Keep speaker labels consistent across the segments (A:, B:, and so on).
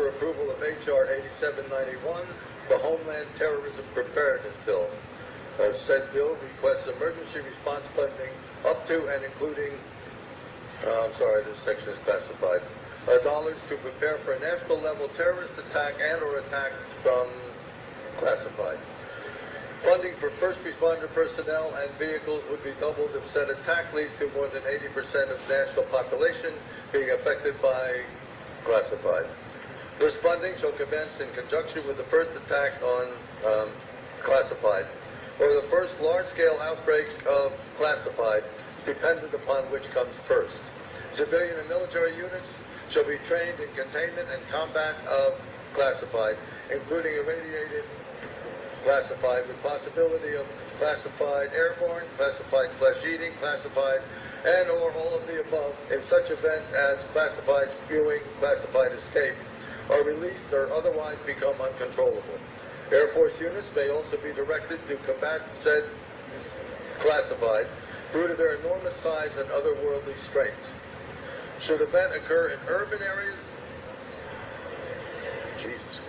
A: for approval of H.R. 8791, the Homeland Terrorism Preparedness Bill. Said bill requests emergency response funding up to and including, I'm sorry, this section is classified, dollars to prepare for a national level terrorist attack and or attack from classified. Funding for first responder personnel and vehicles would be doubled if said attack leads to more than 80% of national population being affected by classified. This funding shall commence in conjunction with the first attack on classified, or the first large-scale outbreak of classified, dependent upon which comes first. Civilian and military units shall be trained in containment and combat of classified, including irradiated classified, with possibility of classified airborne, classified flesh-eating, classified, and or all of the above in such event as classified spewing, classified escape, are released or otherwise become uncontrollable. Air Force units may also be directed to combat said classified due to their enormous size and otherworldly strengths. Should event occur in urban areas, Jesus,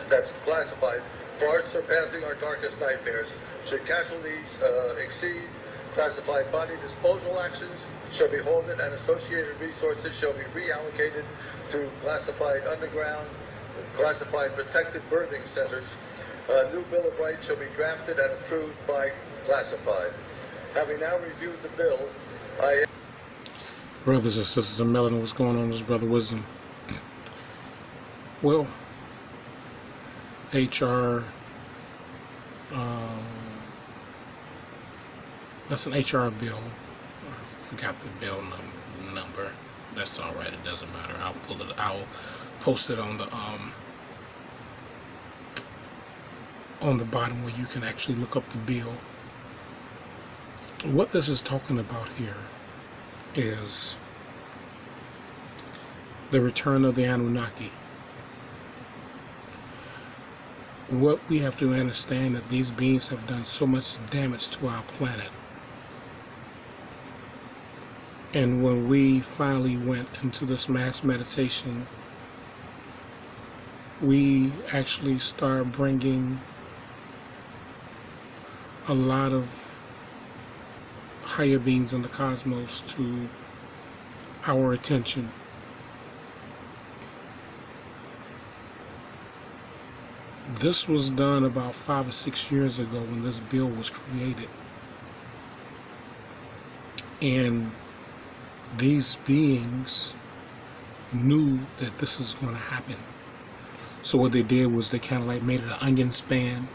A: that's classified, far surpassing our darkest nightmares. Should casualties exceed classified body disposal actions, shall be halted and associated resources shall be reallocated to classified underground, classified protected birthing centers. A new Bill of Rights shall be drafted and approved by classified. Having now reviewed the bill, I...
B: Brothers and sisters of Melanin, what's going on? This is Brother Wisdom. Well, HR, that's an HR bill. I forgot the bill number. That's all right. It doesn't matter. I'll post it on the bottom where you can actually look up the bill. What this is talking about here is the return of the Anunnaki. What we have to understand that these beings have done so much damage to our planet. And when we finally went into this mass meditation, we actually start bringing a lot of higher beings in the cosmos to our attention. This was done about 5 or 6 years ago when this bill was created. And these beings knew that this is going to happen. So what they did was they kind of like made it an onion span.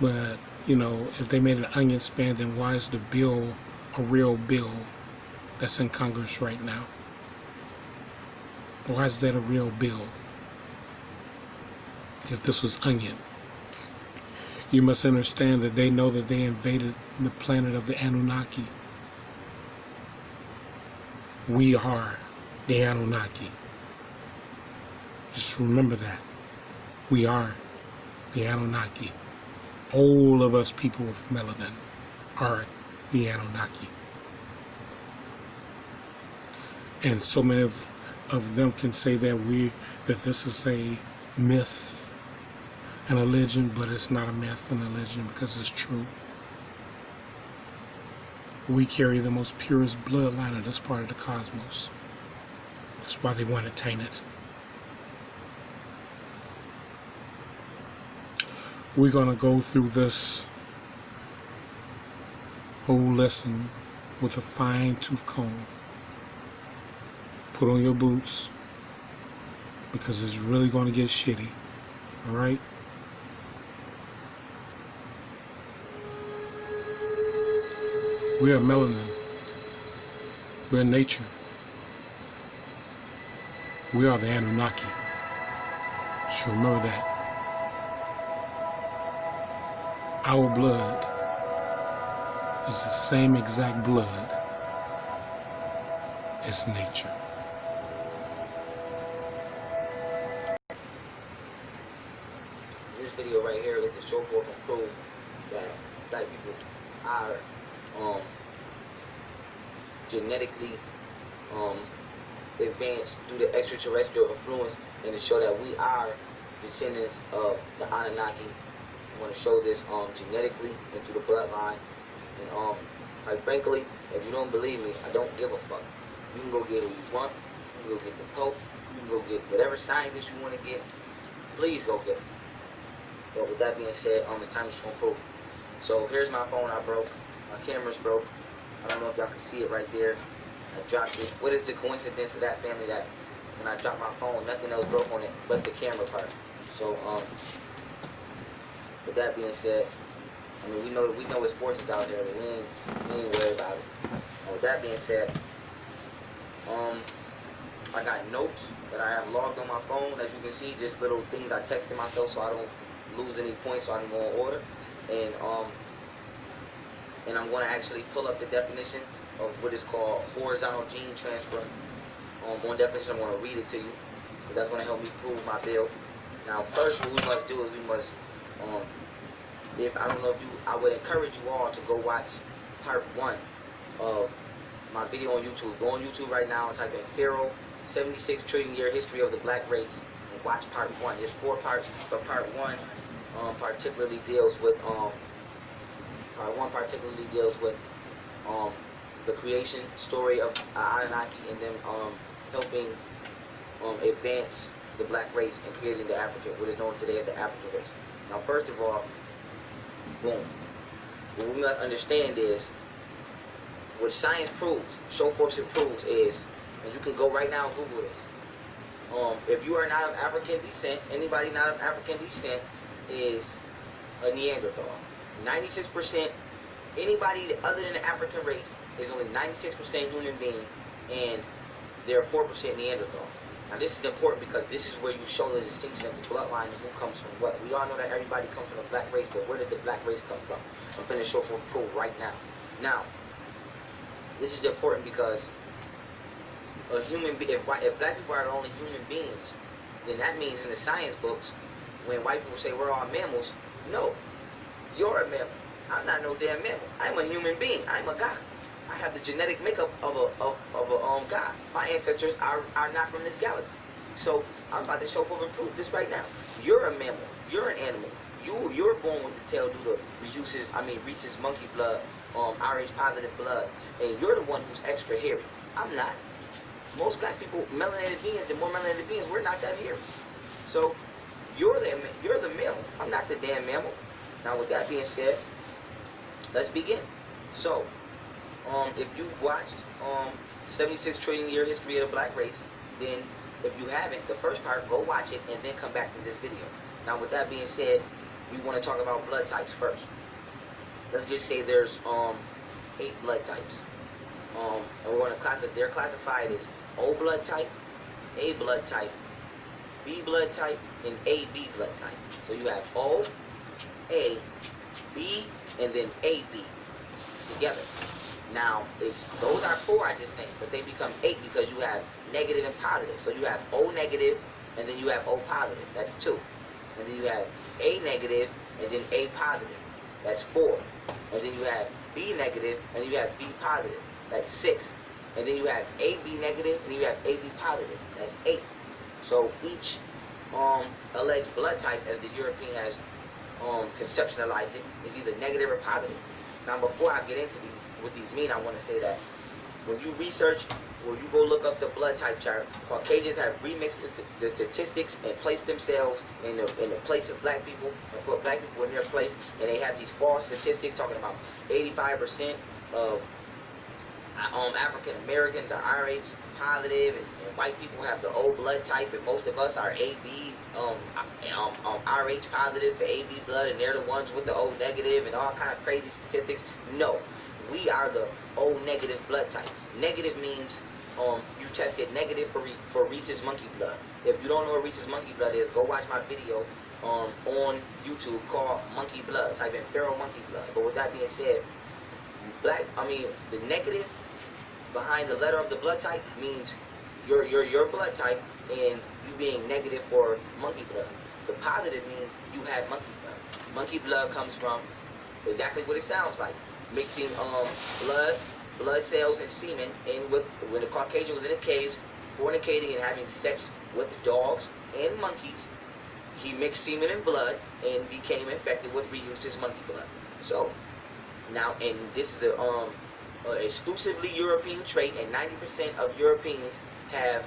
B: But, you know, if they made it an onion span, then why is the bill a real bill that's in Congress right now? Why is that a real bill if this was onion? You must understand that they know that they invaded the planet of the Anunnaki. We are the Anunnaki. Just remember that. We are the Anunnaki. All of us people with melanin are the Anunnaki. And so many of them can say that this is a myth and a legend, but it's not a myth and a legend because it's true. We carry the most purest bloodline of this part of the cosmos. That's why they want to taint it. We're going to go through this whole lesson with a fine-tooth comb. Put on your boots because it's really going to get shitty. Alright? We are melanin. We are nature. We are the Anunnaki. Just remember that. Our blood is the same exact blood as nature.
C: This video right here is to show forth and prove that black people are genetically advanced due to extraterrestrial influence, and to show that we are descendants of the Anunnaki. I want to show this genetically and through the bloodline. And quite frankly, if you don't believe me, I don't give a fuck. You can go get who you want. You can go get the Pope. You can go get whatever scientist you want to get. Please go get it. But with that being said, it's time to show proof. So here's my phone I broke. My camera's broke. I don't know if y'all can see it right there. I dropped it. What is the coincidence of that, family, that when I dropped my phone, nothing else broke on it but the camera part. So with that being said, I mean, we know it's forces out there, but we ain't worried about it. And with that being said, I got notes that I have logged on my phone. As you can see, just little things I texted myself so I don't lose any points, so I can go in order. And I'm going to actually pull up the definition of what is called horizontal gene transfer. One definition, I'm going to read it to you, because that's going to help me prove my bill. Now, first, what we must do is we must, I would encourage you all to go watch part 1 of my video on YouTube. Go on YouTube right now and type in Pharaoh 76 trillion year history of the black race and watch part 1. There's 4 parts, but part 1 particularly deals with the creation story of Anunnaki, and then helping advance the black race and creating the African, what is known today as the African race. Now, first of all, boom. What we must understand is what science proves, show force and proves is, and you can go right now and Google this. If you are not of African descent, anybody not of African descent is a Neanderthal. 96%, anybody other than the African race is only 96% human being, and they're 4% Neanderthal. Now this is important because this is where you show the distinction of the bloodline and who comes from what. We all know that everybody comes from the black race, but where did the black race come from? I'm going to show for proof right now. Now, this is important because a human being, if black people are the only human beings, then that means in the science books, when white people say we're all mammals, no, you're a mammal. I'm not no damn mammal. I'm a human being. I'm a god. I have the genetic makeup of a god. My ancestors are not from this galaxy. So I'm about to show forth and prove this right now. You're a mammal. You're an animal. You're born with the tail due to Rhesus monkey blood, RH positive blood, and you're the one who's extra hairy. I'm not. Most black people, melanated beings, the more melanated beings, we're not that hairy. So you're the mammal. I'm not the damn mammal. Now with that being said, let's begin. So, if you've watched 76 trillion year history of the black race, then if you haven't, the first part, go watch it and then come back to this video. Now with that being said, we want to talk about blood types first. Let's just say there's 8 blood types. And we're going to they're classified as O blood type, A blood type, B blood type, and AB blood type. So you have O, A, B, and then AB together. Now, those are 4 I just named, but they become 8 because you have negative and positive. So you have O negative, and then you have O positive. That's 2. And then you have A negative, and then A positive. That's 4. And then you have B negative, and then you have B positive. That's 6. And then you have AB negative, and then you have AB positive. That's 8. So each alleged blood type, as the European has conceptualized it, is either negative or positive. Now, before I get into what these mean, I want to say that when you research, or you go look up the blood type chart, Caucasians have remixed the statistics and placed themselves in the place of black people, and put black people in their place, and they have these false statistics talking about 85% of African Americans are RH positive, and white people have the O blood type, and most of us are AB, RH positive for AB blood, and they're the ones with the O negative, and all kind of crazy statistics. No, we are the O negative blood type. Negative means you tested negative for Rhesus monkey blood. If you don't know what Rhesus monkey blood is, go watch my video on YouTube called Monkey Blood. Type in Pharaoh monkey blood. But with that being said, the negative behind the letter of the blood type means your blood type and you being negative for monkey blood. The positive means you have monkey blood. Monkey blood comes from exactly what it sounds like, mixing blood cells and semen in with when the Caucasian was in the caves, fornicating and having sex with dogs and monkeys, he mixed semen and blood and became infected with rhesus monkey blood. So now, and this is a exclusively European trait, and 90% of Europeans have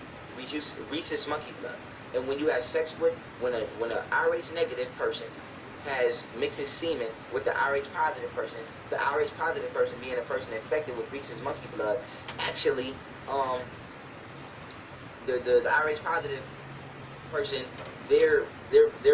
C: rhesus monkey blood. And when you have sex with, when a Rh negative person mixes semen with the Rh positive person, the Rh positive person being a person infected with rhesus monkey blood, actually the Rh positive person, their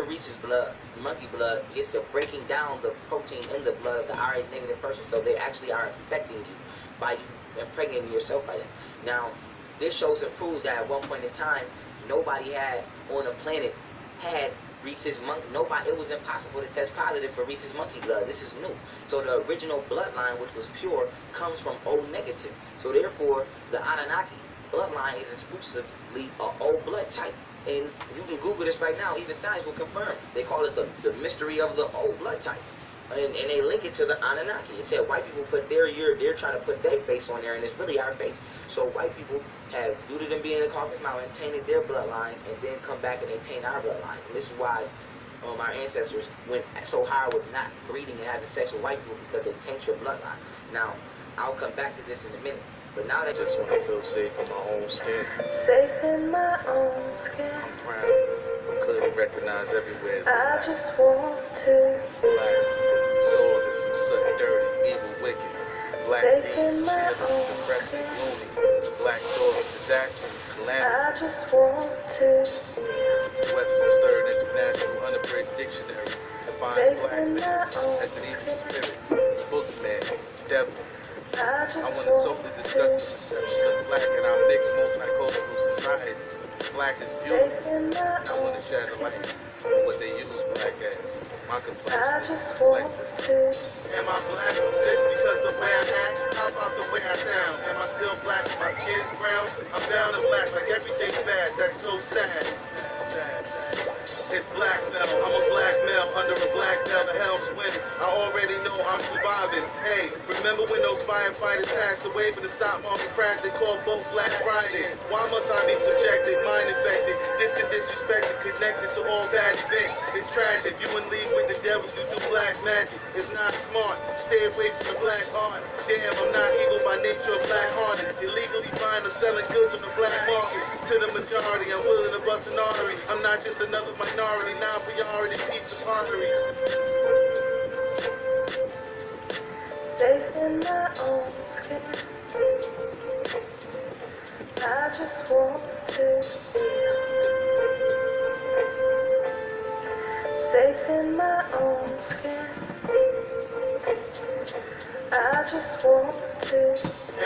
C: rhesus blood, monkey blood, gets to breaking down the protein in the blood of the Rh negative person, so they actually are infecting you by you impregnating yourself by them. Now, this shows and proves that at one point in time, nobody had on the planet had rhesus monkey. Nobody. It was impossible to test positive for rhesus monkey blood. This is new. So the original bloodline, which was pure, comes from O negative. So therefore, the Anunnaki bloodline is exclusively a O blood type. And you can Google this right now. Even science will confirm. They call it the mystery of the O blood type. And they link it to the Anunnaki. It said white people put they're trying to put their face on there, and it's really our face. So white people have, due to them being in the Caucasus Mountain, tainted their bloodlines, and then come back and they taint our bloodline. And this is why our ancestors went so hard with not breeding and having sex with white people, because they taint your bloodline. Now, I'll come back to this in a minute. But now that
D: I just want to feel safe in my own skin.
E: Safe in my own skin.
D: I'm proud. I'm clearly recognized everywhere as
E: I just want to
D: black. Soul is from sudden, dirty, evil, wicked. Black demons, fearless, depressing, gloomy. Black thoughts, disasters,
E: I
D: calamities.
E: just want to
D: Webster's Third International Unabridged Dictionary defines
E: safe
D: black
E: in
D: man
E: my own
D: as an evil
E: skin.
D: spirit, boogeyman, devil.
E: I just
D: I want to solely discuss the perception of black in our mixed multicultural society. Black is beautiful.
E: safe in my
D: I want
E: own
D: to shed a
E: skin.
D: light on what they use black as. My
E: I
D: complexion
E: just want
D: complexity.
E: to
D: Am I black just because of where I act? How about the way I sound? Am I still black if my skin's brown? I'm bound to black like everything's bad. That's so sad. It's blackmail. I'm a black male under a black belt. The hell's winning. I already know I'm surviving. Hey, remember when those firefighters passed away for the stock market crash they called both Black Friday? Why must I be subjected, mind infected, disrespected, connected to all bad events? It's tragic. You in league with the devil, you do black magic. It's not smart. Stay away from the black heart. Damn, I'm not evil by nature of black-hearted. Illegally buying or selling goods on the black market. To the majority, I'm willing to bust an artery. I'm not just another minority, non-priority piece of pottery.
E: safe in my own skin. I just want to safe in my own skin. I just want to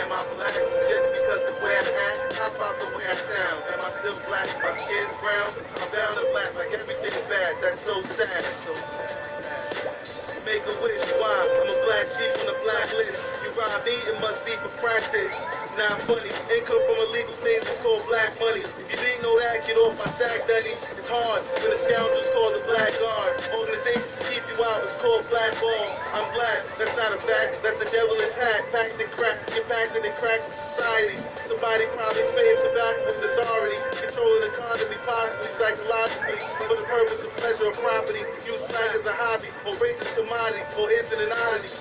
D: Am I black just because of where I act? How about the way I sound? Am I still black if my skin's brown? I'm bound to black like everything's bad. That's so sad. So sad. Make a wish, why? I'm a black sheep on the blacklist. You rob me, it must be for practice. Not funny. Income from illegal things is called black money. If you didn't know that, get off my sack, Dunny. It's hard when the scoundrels called the Black Guard. Organizations keep you out, it's called blackball. I'm black, that's not a fact. That's a devilish pact. Packed and cracked, you're packed in cracks of society. Somebody probably spaying tobacco with authority. Controlling the economy, possibly psychologically. For the purpose of pleasure or property. Use black as a hobby, or racist commodity, or is it an oddity?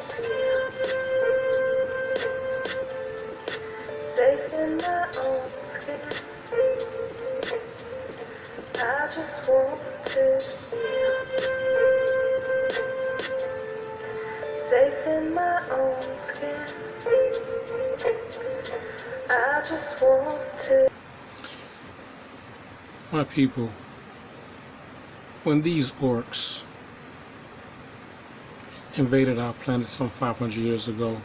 E: safe in my own skin. I just want to safe in my own skin. I just want to.
B: My people, when these orcs invaded our planet some 500 years ago,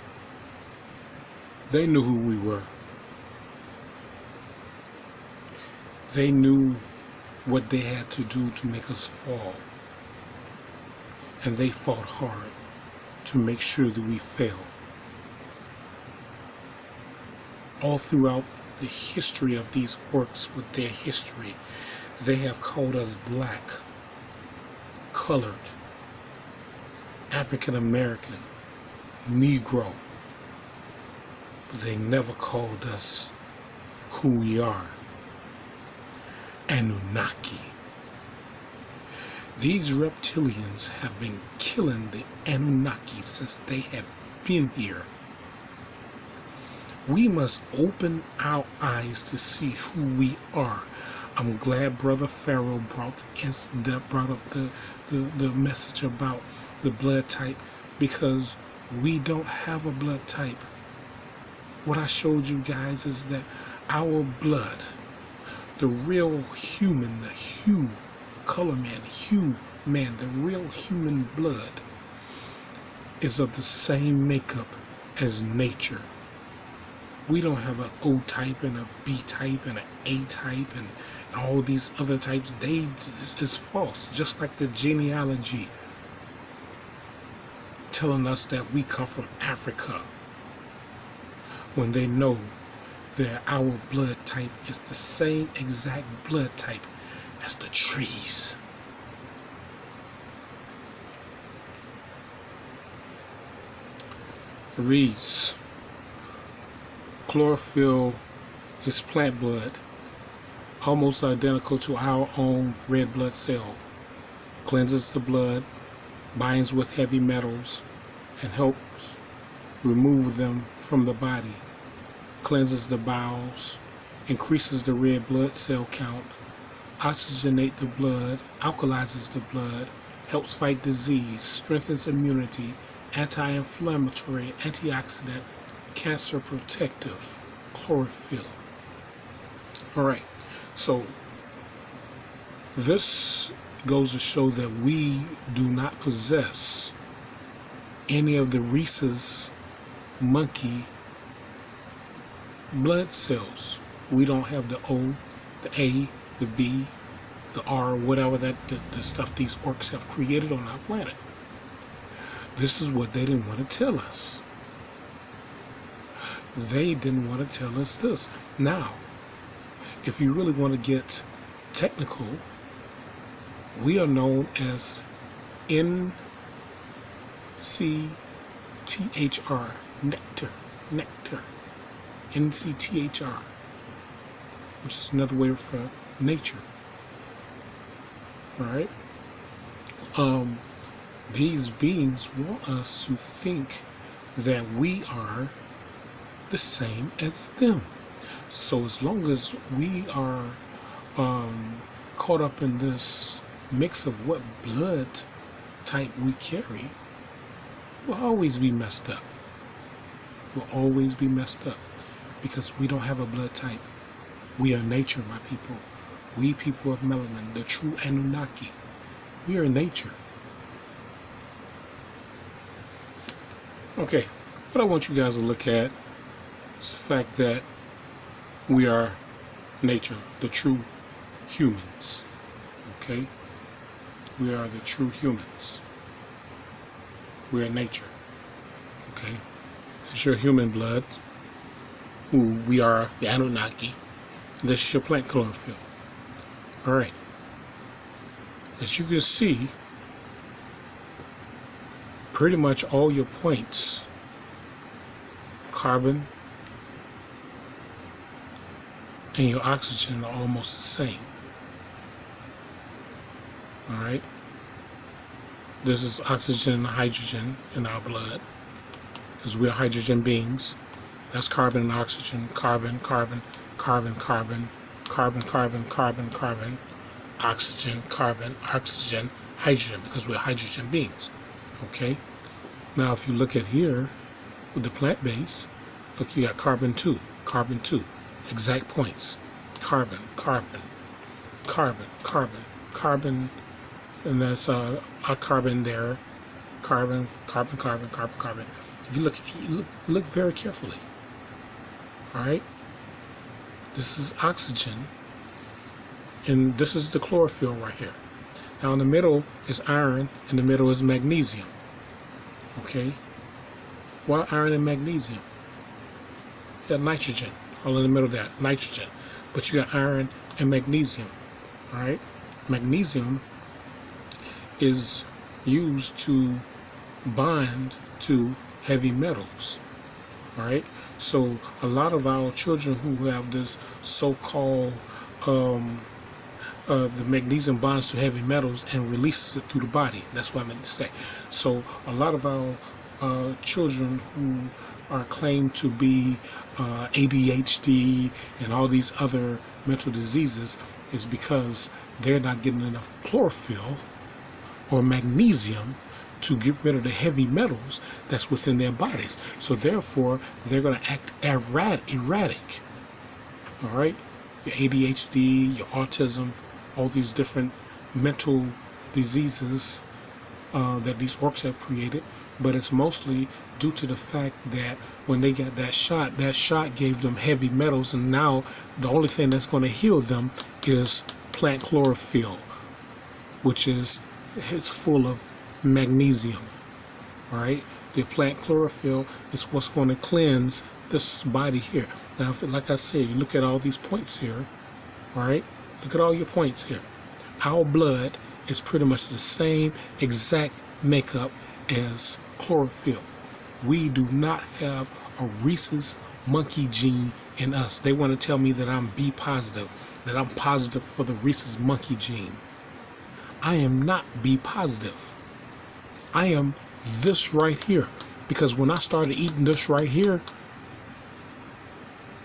B: they knew who we were. They knew what they had to do to make us fall. And they fought hard to make sure that we fell. All throughout the history of these orcs, with their history, they have called us black, colored, African American, Negro, but they never called us who we are. Anunnaki. These reptilians have been killing the Anunnaki since they have been here. We must open our eyes to see who we are. I'm glad Brother Pharaoh brought up the message about the blood type, because we don't have a blood type. What I showed you guys is that our blood, the real human, the hue, color man, the real human blood is of the same makeup as nature. We don't have an O type and a B type and an A type and all these other types. It's false. Just like the genealogy telling us that we come from Africa, when they know that our blood type is the same exact blood type as the trees. It reads, chlorophyll is plant blood, almost identical to our own red blood cell. Cleanses the blood, binds with heavy metals, and helps remove them from the body. Cleanses the bowels, increases the red blood cell count, oxygenates the blood, alkalizes the blood, helps fight disease, strengthens immunity, anti-inflammatory, antioxidant, cancer protective, chlorophyll. Alright, so this goes to show that we do not possess any of the rhesus monkey blood cells. We don't have the O, the A, the B, the R, whatever the stuff these orcs have created on our planet. This is what they didn't want to tell us. They didn't want to tell us this. Now, if you really want to get technical, we are known as NCTHR, nectar, NCTHR, which is another word for nature. All right. These beings want us to think that we are the same as them. So as long as we are caught up in this mix of what blood type we carry, we'll always be messed up. We'll always be messed up because we don't have a blood type. We are nature, my people. We people of melanin, the true Anunnaki. We are nature. Okay, what I want you guys to look at is the fact that we are nature, the true humans. Okay? We are the true humans. We are nature. Okay? It's your human blood, who we are, the Anunnaki. This is your plant chlorophyll. Alright. As you can see, pretty much all your points, carbon and your oxygen, are almost the same. Alright? This is oxygen and hydrogen in our blood, because we are hydrogen beings. That's carbon and oxygen, carbon, carbon, carbon, carbon, carbon, carbon, carbon, carbon, oxygen, carbon, oxygen, hydrogen, because we're hydrogen beings. Okay? Now if you look at here with the plant base, look, you got carbon 2, exact points. Carbon, carbon, carbon, carbon, carbon, and that's a carbon there. Carbon, carbon, carbon, carbon, carbon. If you look very carefully. Alright? This is oxygen, and this is the chlorophyll right here. Now in the middle is iron, in the middle is magnesium. Okay? Why iron and magnesium? You got nitrogen all in the middle there, nitrogen. But you got iron and magnesium. Alright? Magnesium is used to bind to heavy metals. Alright? So a lot of our children who have this so-called the magnesium bonds to heavy metals and releases it through the body. That's what I meant to say. So a lot of our children who are claimed to be ADHD and all these other mental diseases is because they're not getting enough chlorophyll or magnesium to get rid of the heavy metals that's within their bodies. So therefore, they're going to act erratic. All right? Your ADHD, your autism, all these different mental diseases that these orcs have created. But it's mostly due to the fact that when they got that shot gave them heavy metals, and now the only thing that's going to heal them is plant chlorophyll, which is full of magnesium. All right, the plant chlorophyll is what's going to cleanse this body here. Now, like I said, you look at all these points here. All right, look at all your points here. Our blood is pretty much the same exact makeup as chlorophyll. We do not have a rhesus monkey gene in us. They want to tell me that I'm B positive, that I'm positive for the rhesus monkey gene. I am not B positive. I am this right here, because when I started eating this right here,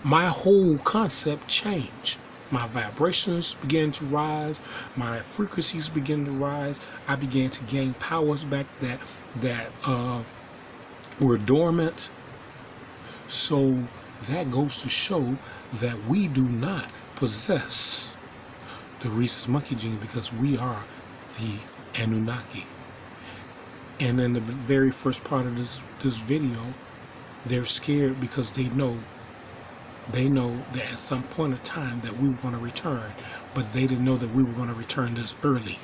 B: my whole concept changed. My vibrations began to rise, my frequencies began to rise. I began to gain powers back that were dormant. So that goes to show that we do not possess the rhesus monkey gene, because we are the Anunnaki. And in the very first part of this video, they're scared because they know that at some point of time that we were going to return, but they didn't know that we were going to return this early.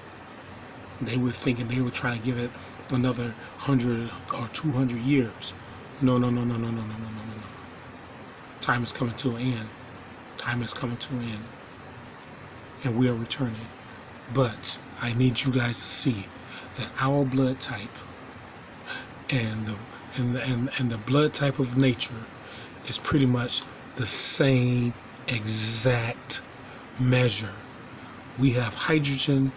B: They were thinking they were trying to give it another 100 or 200 years. No. Time is coming to an end. Time is coming to an end. And we are returning. But I need you guys to see that our blood type and the blood type of nature is pretty much the same exact measure. We have hydrogen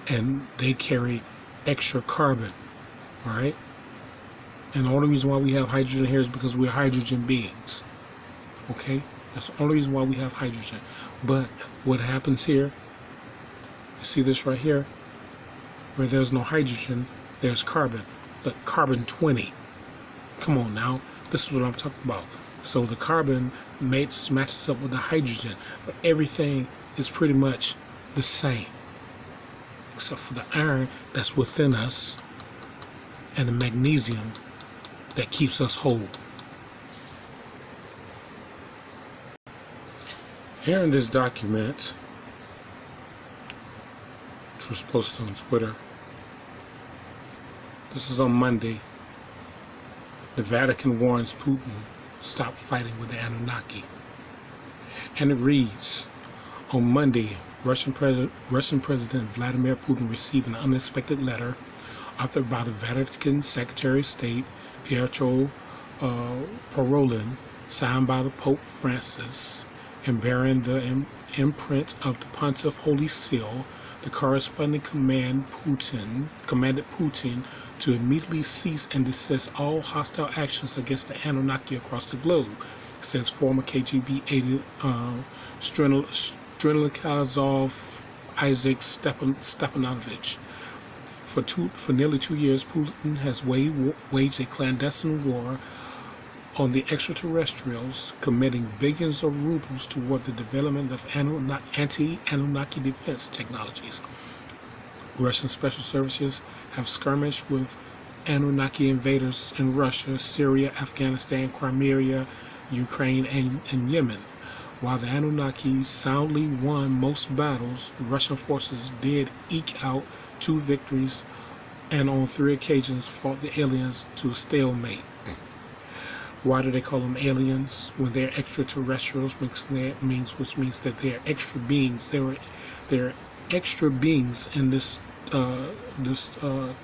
B: and they carry extra carbon, all right? And the only reason why we have hydrogen here is because we're hydrogen beings, okay? That's the only reason why we have hydrogen. But what happens here, you see this right here, where there's no hydrogen, there's carbon. Look, carbon 20. Come on now, this is what I'm talking about. So the carbon matches up with the hydrogen, but everything is pretty much the same, except for the iron that's within us and the magnesium that keeps us whole. Here in this document, which was posted on Twitter, this is on Monday, the Vatican warns Putin stop fighting with the Anunnaki. And it reads, on Monday, Russian President Vladimir Putin received an unexpected letter authored by the Vatican Secretary of State Pietro Parolin, signed by the Pope Francis, and bearing the imprint of the Pontiff Holy Seal. The corresponding commanded Putin to immediately cease and desist all hostile actions against the Anunnaki across the globe, says former KGB aide Strelkazov Isaac Stepanovich. For nearly 2 years, Putin has waged a clandestine war on the extraterrestrials, committing billions of rubles toward the development of anti-Anunnaki defense technologies. Russian special services have skirmished with Anunnaki invaders in Russia, Syria, Afghanistan, Crimea, Ukraine, and Yemen. While the Anunnaki soundly won most battles, Russian forces did eke out 2 victories and on 3 occasions fought the aliens to a stalemate. Why do they call them aliens when they're extraterrestrials? Which means that they're extra beings. They're extra beings in this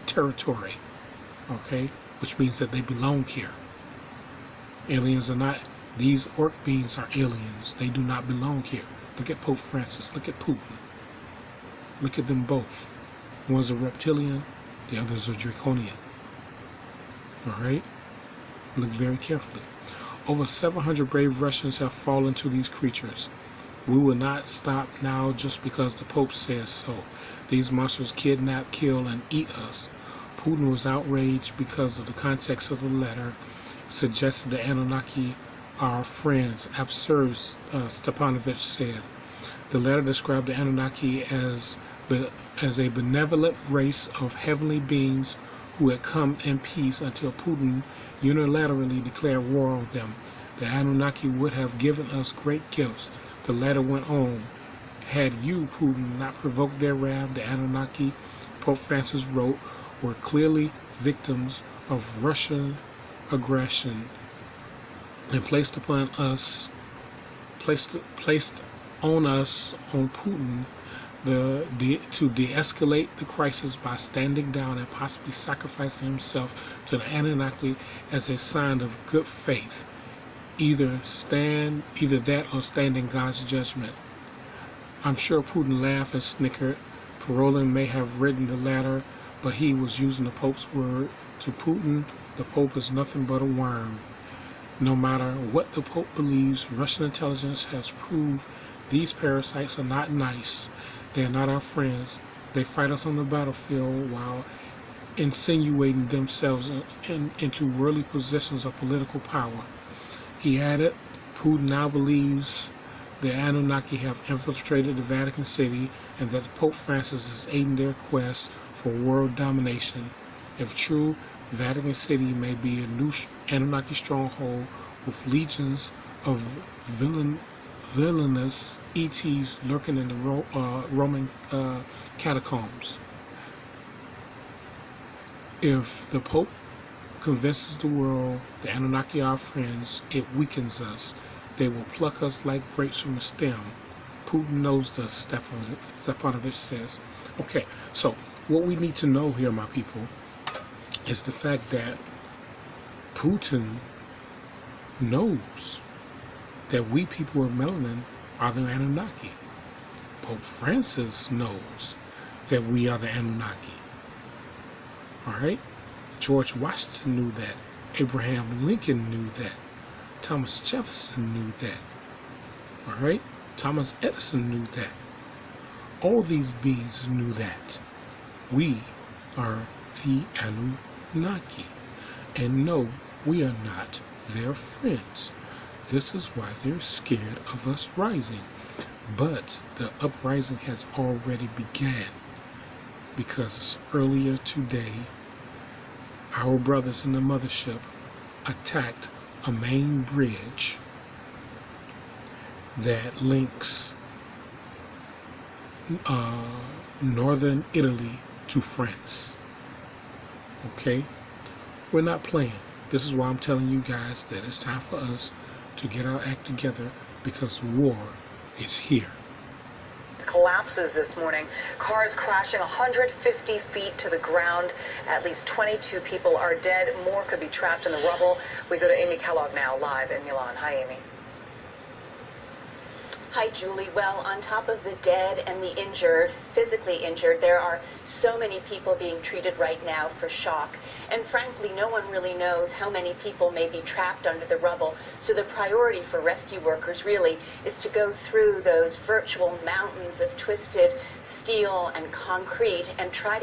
B: territory. Okay, which means that they belong here. Aliens are not. These orc beings are aliens. They do not belong here. Look at Pope Francis. Look at Putin. Look at them both. One's a reptilian, the other's a draconian. Alright? Look very carefully. Over 700 brave Russians have fallen to these creatures. We will not stop now just because the Pope says so. These monsters kidnap, kill, and eat us. Putin was outraged because of the context of the letter suggested the Anunnaki are friends. Absurd, Stepanovich said. The letter described the Anunnaki as a benevolent race of heavenly beings who had come in peace until Putin unilaterally declared war on them. The Anunnaki would have given us great gifts. The letter went on. Had you, Putin, not provoked their wrath, the Anunnaki, Pope Francis wrote, were clearly victims of Russian aggression and placed on us, on Putin, to de-escalate the crisis by standing down and possibly sacrificing himself to the Anunnaki as a sign of good faith. Either that or stand in God's judgment. I'm sure Putin laughed and snickered. Parolin may have written the latter, but he was using the Pope's word. To Putin, the Pope is nothing but a worm. No matter what the Pope believes, Russian intelligence has proved these parasites are not nice. They are not our friends. They fight us on the battlefield while insinuating themselves into worldly positions of political power. He added, Putin now believes the Anunnaki have infiltrated the Vatican City and that Pope Francis is aiding their quest for world domination. If true, Vatican City may be a new Anunnaki stronghold with legions of villainous ETs lurking in the Roman catacombs. If the Pope convinces the world the Anunnaki are our friends, it weakens us. They will pluck us like grapes from a stem. Putin knows this, Stepanovich says. Okay, so what we need to know here, my people, is the fact that Putin knows that we people of melanin are the Anunnaki. Pope Francis knows that we are the Anunnaki. Alright? George Washington knew that. Abraham Lincoln knew that. Thomas Jefferson knew that. Alright? Thomas Edison knew that. All these beings knew that. We are the Anunnaki. And no, we are not their friends. This is why they're scared of us rising. But the uprising has already begun, because earlier today, our brothers in the mothership attacked a main bridge that links northern Italy to France. Okay? We're not playing. This is why I'm telling you guys that it's time for us to get our act together, because war is here.
F: Collapses this morning. Cars crashing 150 feet to the ground. At least 22 people are dead. More could be trapped in the rubble. We go to Amy Kellogg now, live in Milan. Hi, Amy.
G: Hi, Julie. Well, on top of the dead and the injured, physically injured, there are so many people being treated right now for shock. And frankly, no one really knows how many people may be trapped under the rubble. So the priority for rescue workers really is to go through those virtual mountains of twisted steel and concrete and try to